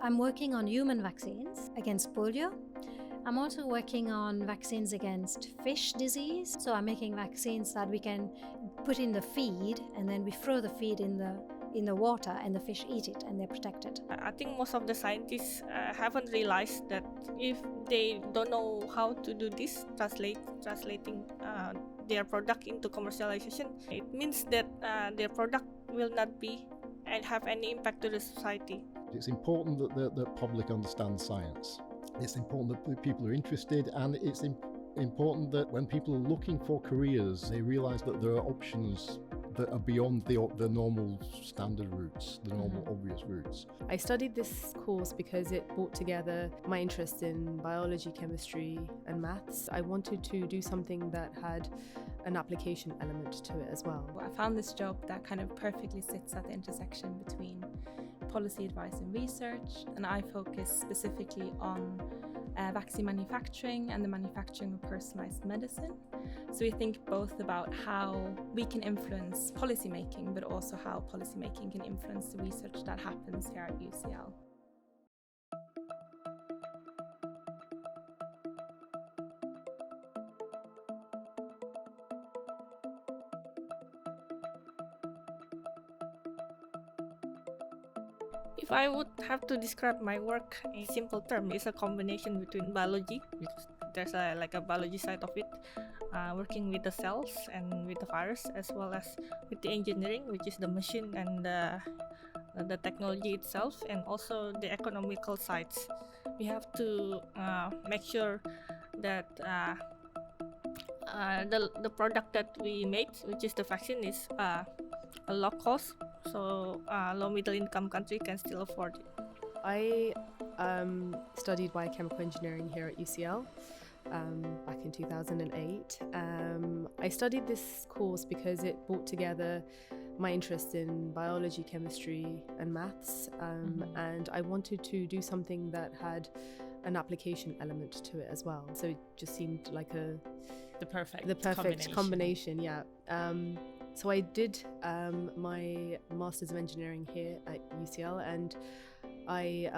I'm working on human vaccines against polio. I'm also working on vaccines against fish disease. So I'm making vaccines that we can put in the feed, and then we throw the feed in the water, and the fish eat it and they're protected. I think most of the scientists haven't realized that if they don't know how to do this, translating their product into commercialization, it means that their product will not be and have any impact to the society. It's important that the public understand science. It's important that people are interested, and it's important that when people are looking for careers, they realize that there are options that are beyond the normal standard routes, the normal obvious routes. I studied this course because it brought together my interest in biology, chemistry and maths. I wanted to do something that had an application element to it as well. I found this job that kind of perfectly sits at the intersection between policy advice and research, and I focus specifically on vaccine manufacturing and the manufacturing of personalized medicine. So we think both about how we can influence policymaking, but also how policymaking can influence the research that happens here at UCL. If I would have to describe my work in simple terms, it's a combination between biology, because there's a biology side of it, working with the cells and with the virus, as well as with the engineering, which is the machine and the technology itself, and also the economical sides. We have to make sure that the product that we made, which is the vaccine, is a low cost, so low middle income country can still afford it. I studied biochemical engineering here at UCL back in 2008. I studied this course because it brought together my interest in biology, chemistry and maths, and I wanted to do something that had an application element to it as well. So it just seemed like the perfect combination. Yeah. So I did my Masters of Engineering here at UCL, and I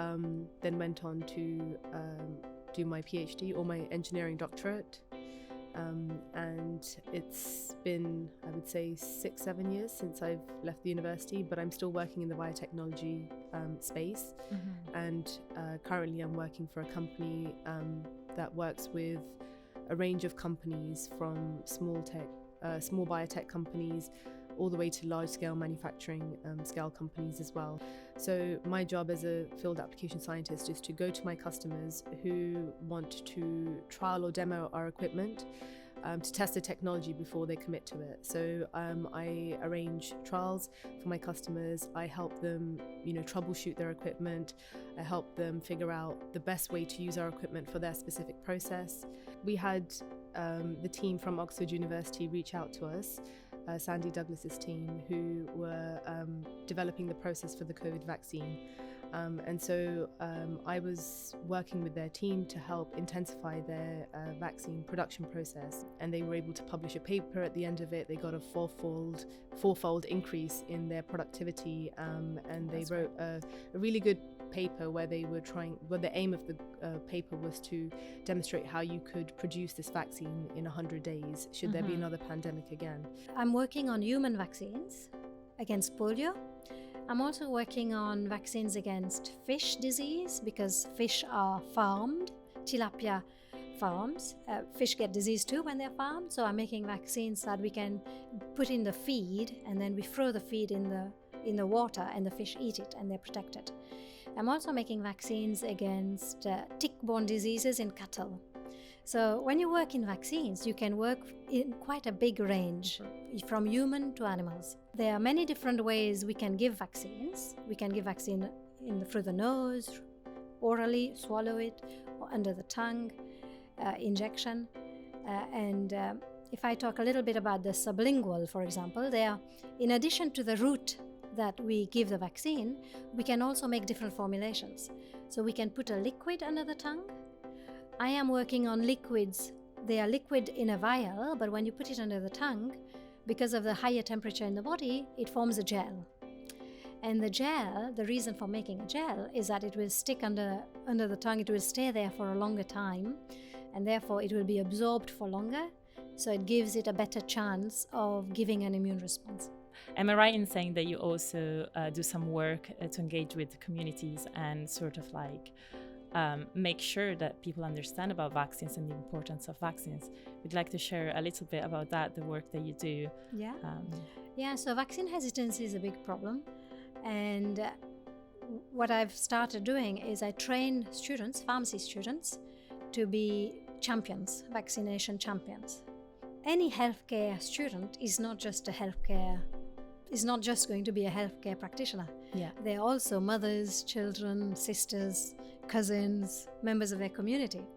then went on to do my PhD or my engineering doctorate. And it's been, I would say, 6-7 years since I've left the university, but I'm still working in the biotechnology space. And currently I'm working for a company that works with a range of companies, from small biotech companies all the way to large-scale manufacturing scale companies as well. So my job as a field application scientist is to go to my customers who want to trial or demo our equipment to test the technology before they commit to it. So I arrange trials for my customers. I help them, troubleshoot their equipment. I help them figure out the best way to use our equipment for their specific process. We had the team from Oxford University reach out to us, Sandy Douglas's team, who were developing the process for the COVID vaccine. And so I was working with their team to help intensify their vaccine production process. And they were able to publish a paper at the end of it. They got a fourfold increase in their productivity. And they wrote a really good paper where the aim of the paper was to demonstrate how you could produce this vaccine in 100 days should there be another pandemic again. I'm working on human vaccines against polio. I'm also working on vaccines against fish disease, because fish are farmed, tilapia farms. Fish get disease too when they're farmed, so I'm making vaccines that we can put in the feed, and then we throw the feed in the water, and the fish eat it and they're protected. I'm also making vaccines against tick-borne diseases in cattle. So when you work in vaccines, you can work in quite a big range, from human to animals. There are many different ways we can give vaccines. We can give vaccine through the nose, orally, swallow it, or under the tongue, injection. If I talk a little bit about the sublingual, for example, in addition to the route that we give the vaccine, we can also make different formulations. So we can put a liquid under the tongue. I am working on liquids. They are liquid in a vial, but when you put it under the tongue, because of the higher temperature in the body, it forms a gel. And the gel, the reason for making a gel is that it will stick under the tongue, it will stay there for a longer time, and therefore it will be absorbed for longer, so it gives it a better chance of giving an immune response. Am I right in saying that you also do some work to engage with the communities and sort of like make sure that people understand about vaccines and the importance of vaccines? Would you like to share a little bit about that, the work that you do? Yeah, so vaccine hesitancy is a big problem. And what I've started doing is I train students, pharmacy students, to be champions, vaccination champions. Any healthcare student is not just going to be a healthcare practitioner. Yeah. They're also mothers, children, sisters, cousins, members of their community.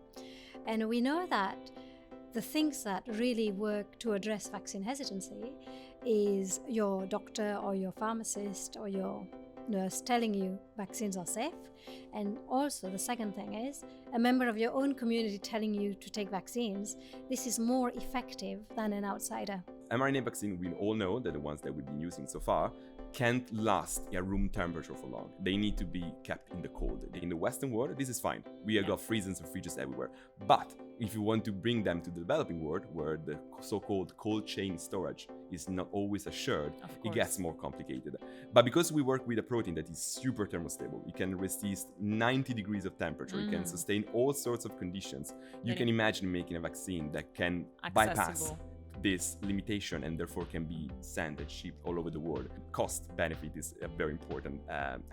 And we know that the things that really work to address vaccine hesitancy is your doctor or your pharmacist or your nurse telling you vaccines are safe. And also the second thing is a member of your own community telling you to take vaccines. This is more effective than an outsider. mRNA vaccine, we all know that the ones that we've been using so far can't last at room temperature for long. They need to be kept in the cold. In the Western world, this is fine. We have got freezers and fridges everywhere. But if you want to bring them to the developing world, where the so-called cold chain storage is not always assured, it gets more complicated. But because we work with a protein that is super thermostable, it can resist 90 degrees of temperature, it can sustain all sorts of conditions. You can imagine making a vaccine that can bypass this limitation and therefore can be sent and shipped all over the world. Cost benefit is a very important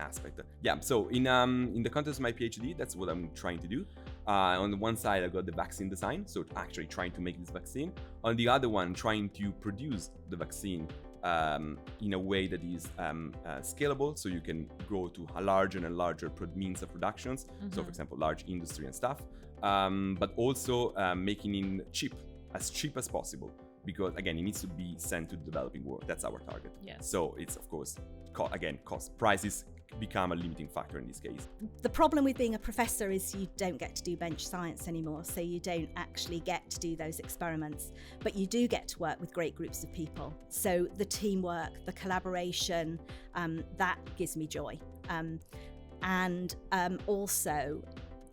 aspect. Yeah, so in the context of my PhD, that's what I'm trying to do. On the one side, I got the vaccine design, so actually trying to make this vaccine. On the other one, trying to produce the vaccine in a way that is scalable, so you can grow to a larger and larger means of productions. So for example, large industry and stuff, but also making it cheap as possible. Because again, it needs to be sent to the developing world. That's our target. Yes. So it's of course, cost. Prices become a limiting factor in this case. The problem with being a professor is you don't get to do bench science anymore, so you don't actually get to do those experiments, but you do get to work with great groups of people. So the teamwork, the collaboration, that gives me joy. And also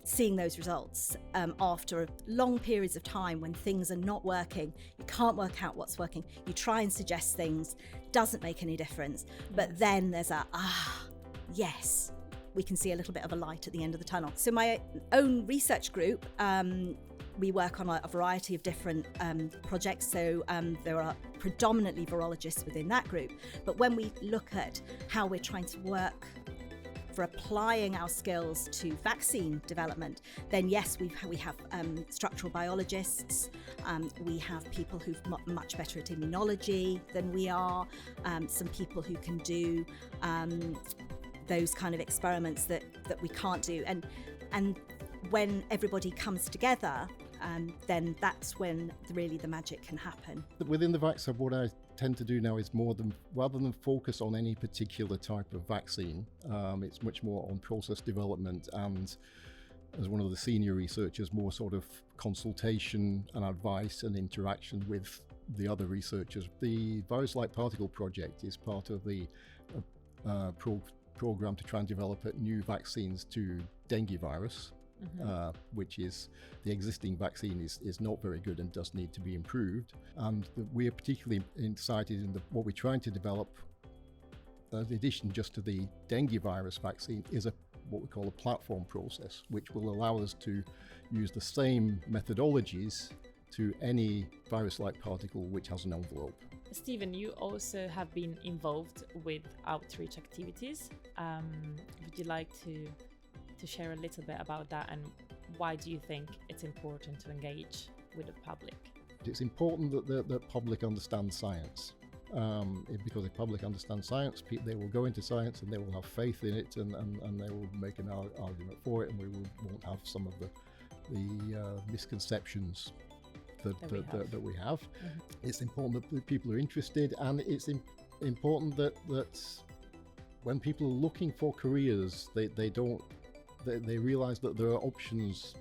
seeing those results after long periods of time when things are not working, you can't work out what's working, you try and suggest things, doesn't make any difference, but then there's yes, we can see a little bit of a light at the end of the tunnel. So my own research group, we work on a variety of different projects, so there are predominantly virologists within that group, but when we look at how we're trying to work for applying our skills to vaccine development, then yes, we have structural biologists, we have people who've much better at immunology than we are, some people who can do those kind of experiments that we can't do, and when everybody comes together, then that's when really the magic can happen. Within the Vax-Hub, what I tend to do now is rather than focus on any particular type of vaccine, it's much more on process development and, as one of the senior researchers, more sort of consultation and advice and interaction with the other researchers. The virus-like particle project is part of the program to try and develop new vaccines to dengue virus. Which is the existing vaccine is not very good and does need to be improved, and we are particularly excited in what we're trying to develop, in addition just to the dengue virus vaccine, is what we call a platform process, which will allow us to use the same methodologies to any virus-like particle which has an envelope. Stephen, you also have been involved with outreach activities. Would you like to share a little bit about that, and why do you think it's important to engage with the public? It's important that the public understands science, because if public understand science, they will go into science and they will have faith in it, and they will make an argument for it, and we won't have some of the misconceptions that we have. It's important that people are interested, and it's important that when people are looking for careers, they realize that there are options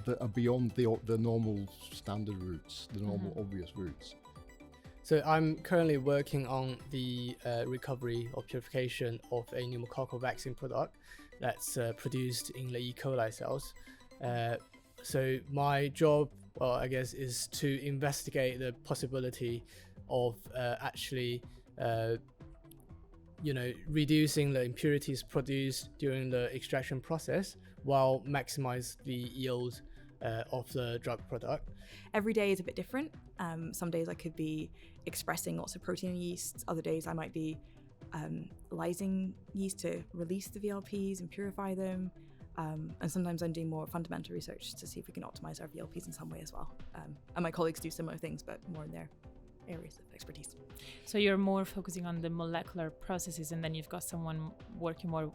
that are beyond the normal standard routes, the normal obvious routes. So I'm currently working on the recovery or purification of a pneumococcal vaccine product that's produced in the E. coli cells. So my job, well, I guess, is to investigate the possibility of actually, reducing the impurities produced during the extraction process while maximize the yield of the drug product. Every day is a bit different. Some days I could be expressing lots of protein in yeasts. Other days I might be lysing yeast to release the VLPs and purify them. And sometimes I'm doing more fundamental research to see if we can optimize our VLPs in some way as well. And my colleagues do similar things, but more in their areas of expertise. So you're more focusing on the molecular processes, and then you've got someone working more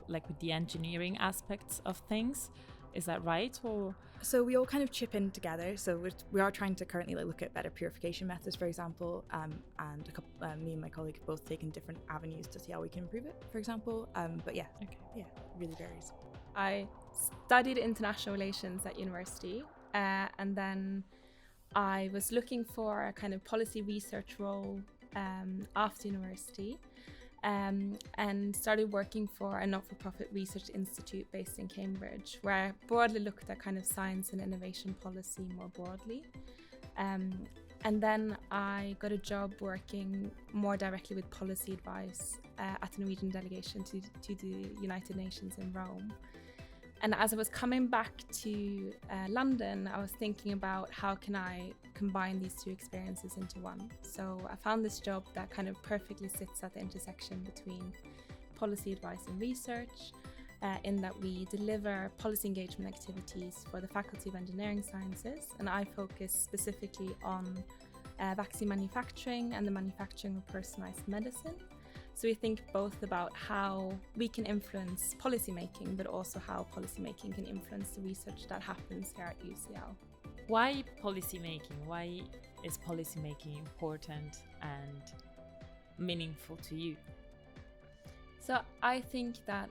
like with the engineering aspects of things. Is that right? Or so we all kind of chip in together. So we are trying to currently look at better purification methods, for example, and me and my colleague have both taken different avenues to see how we can improve it, for example. But yeah, okay. Yeah, it really varies. I studied international relations at university, and then I was looking for a kind of policy research role after university, and started working for a not-for-profit research institute based in Cambridge, where I broadly looked at kind of science and innovation policy more broadly. And then I got a job working more directly with policy advice at the Norwegian delegation to the United Nations in Rome. And as I was coming back to London, I was thinking about how can I combine these two experiences into one. So I found this job that kind of perfectly sits at the intersection between policy advice and research, in that we deliver policy engagement activities for the Faculty of Engineering Sciences, and I focus specifically on vaccine manufacturing and the manufacturing of personalized medicine. So we think both about how we can influence policymaking, but also how policymaking can influence the research that happens here at UCL. Why policymaking? Why is policymaking important and meaningful to you? So I think that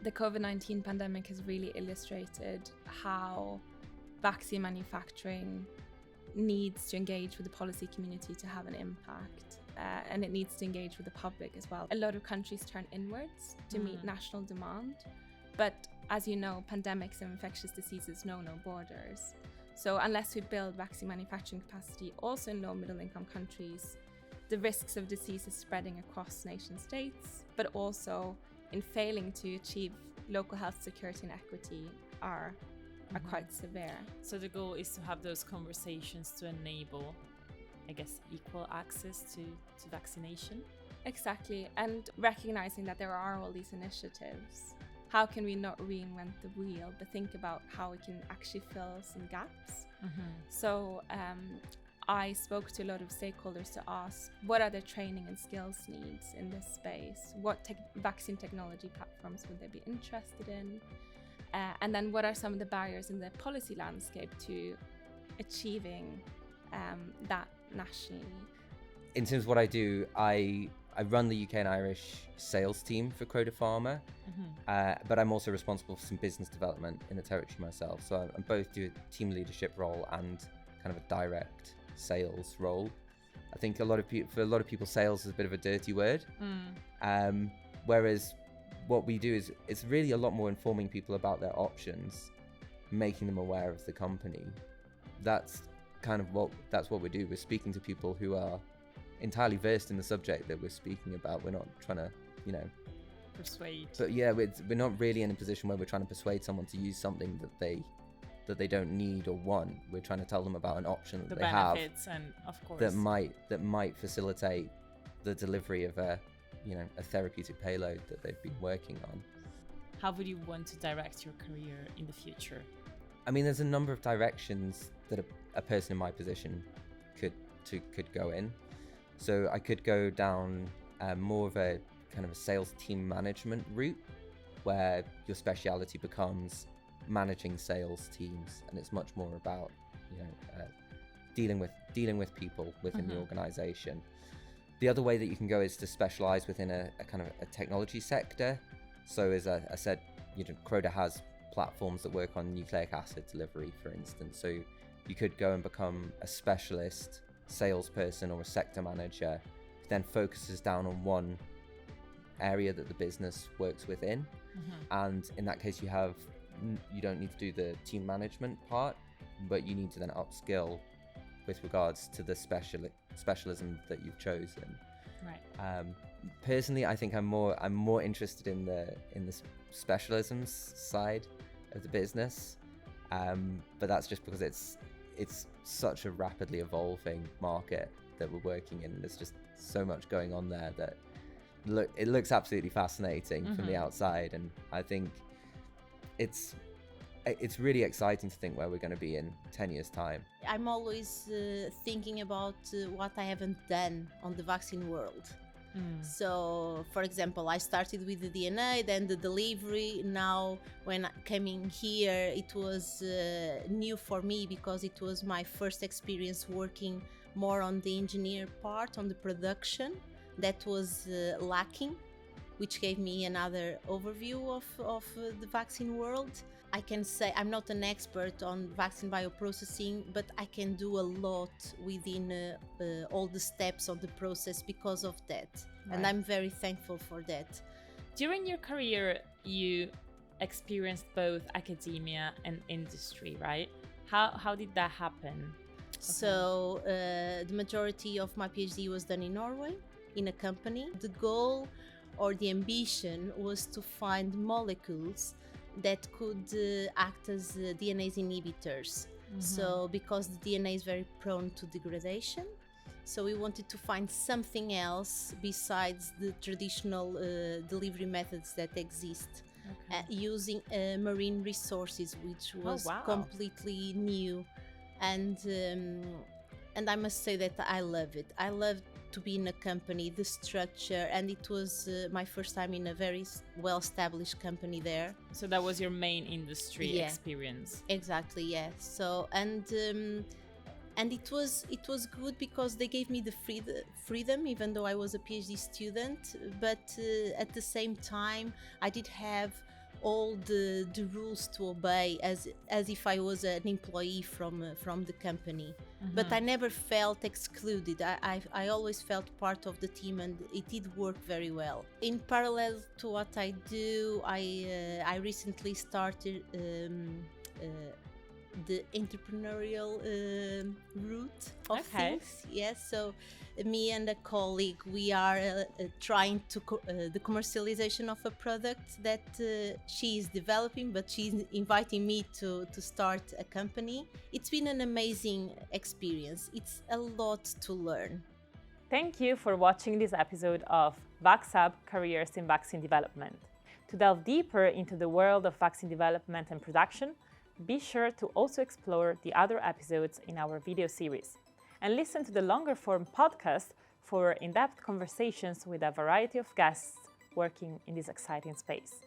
the COVID-19 pandemic has really illustrated how vaccine manufacturing needs to engage with the policy community to have an impact. And it needs to engage with the public as well. A lot of countries turn inwards to meet national demand. But as you know, pandemics and infectious diseases know no borders. So unless we build vaccine manufacturing capacity also in low middle income countries, the risks of diseases spreading across nation states, but also in failing to achieve local health security and equity are quite severe. So the goal is to have those conversations to enable, I guess, equal access to vaccination. Exactly, and recognizing that there are all these initiatives. How can we not reinvent the wheel, but think about how we can actually fill some gaps? So I spoke to a lot of stakeholders to ask what are their training and skills needs in this space? What vaccine technology platforms would they be interested in? And then what are some of the barriers in the policy landscape to achieving that nationally? In terms of what I do, I run the UK and Irish sales team for Croda Pharma, but I'm also responsible for some business development in the territory myself. So I both do a team leadership role and kind of a direct sales role. I think for a lot of people, sales is a bit of a dirty word. Whereas what we do is it's really a lot more informing people about their options, making them aware of the company. That's what we do. We're speaking to people who are entirely versed in the subject that we're speaking about. We're not trying to, persuade. But yeah, we're not really in a position where we're trying to persuade someone to use something that they don't need or want. We're trying to tell them about an option that they have, and of course that might facilitate the delivery of a therapeutic payload that they've been working on. How would you want to direct your career in the future? I mean, there's a number of directions that a person in my position could go in. So I could go down more of a kind of a sales team management route, where your speciality becomes managing sales teams, and it's much more about dealing with people within the organization. The other way that you can go is to specialize within a kind of a technology sector. So as I said, Croda has platforms that work on nucleic acid delivery, for instance. So you could go and become a specialist salesperson or a sector manager who then focuses down on one area that the business works within. And in that case, you don't need to do the team management part, but you need to then upskill with regards to the specialism that you've chosen. Right. Personally, I think I'm more interested in the specialisms side of the business, but that's just because it's such a rapidly evolving market that we're working in. There's just so much going on there that it looks absolutely fascinating from the outside, and I think it's really exciting to think where we're going to be in 10 years' time. I'm always thinking about what I haven't done on the vaccine world. So, for example, I started with the DNA, then the delivery. Now, when coming here, it was new for me because it was my first experience working more on the engineer part, on the production. That was lacking, which gave me another overview of the vaccine world. I can say I'm not an expert on vaccine bioprocessing, but I can do a lot within all the steps of the process because of that. Right. And I'm very thankful for that. During your career, you experienced both academia and industry, right? How did that happen? So the majority of my PhD was done in Norway, in a company. The goal or the ambition was to find molecules that could act as DNA inhibitors. So because the DNA is very prone to degradation, so we wanted to find something else besides the traditional delivery methods that exist, using marine resources, which was completely new. And I must say that I love it. I love to be in a company, the structure, and it was my first time in a very well-established company there. So that was your main industry experience. Exactly, yeah. So and it was good because they gave me the freedom, even though I was a PhD student. But at the same time, I did have all the rules to obey as if I was an employee from the company. But I never felt excluded. I always felt part of the team, and it did work very well. In parallel to what I do, I recently started the entrepreneurial route of things. Yes, so me and a colleague, we are trying to the commercialization of a product that she is developing, but she's inviting me to start a company. It's been an amazing experience. It's a lot to learn. Thank you for watching this episode of VaxHub Careers in Vaccine Development. To delve deeper into the world of vaccine development and production, be sure to also explore the other episodes in our video series and listen to the longer form podcast for in-depth conversations with a variety of guests working in this exciting space.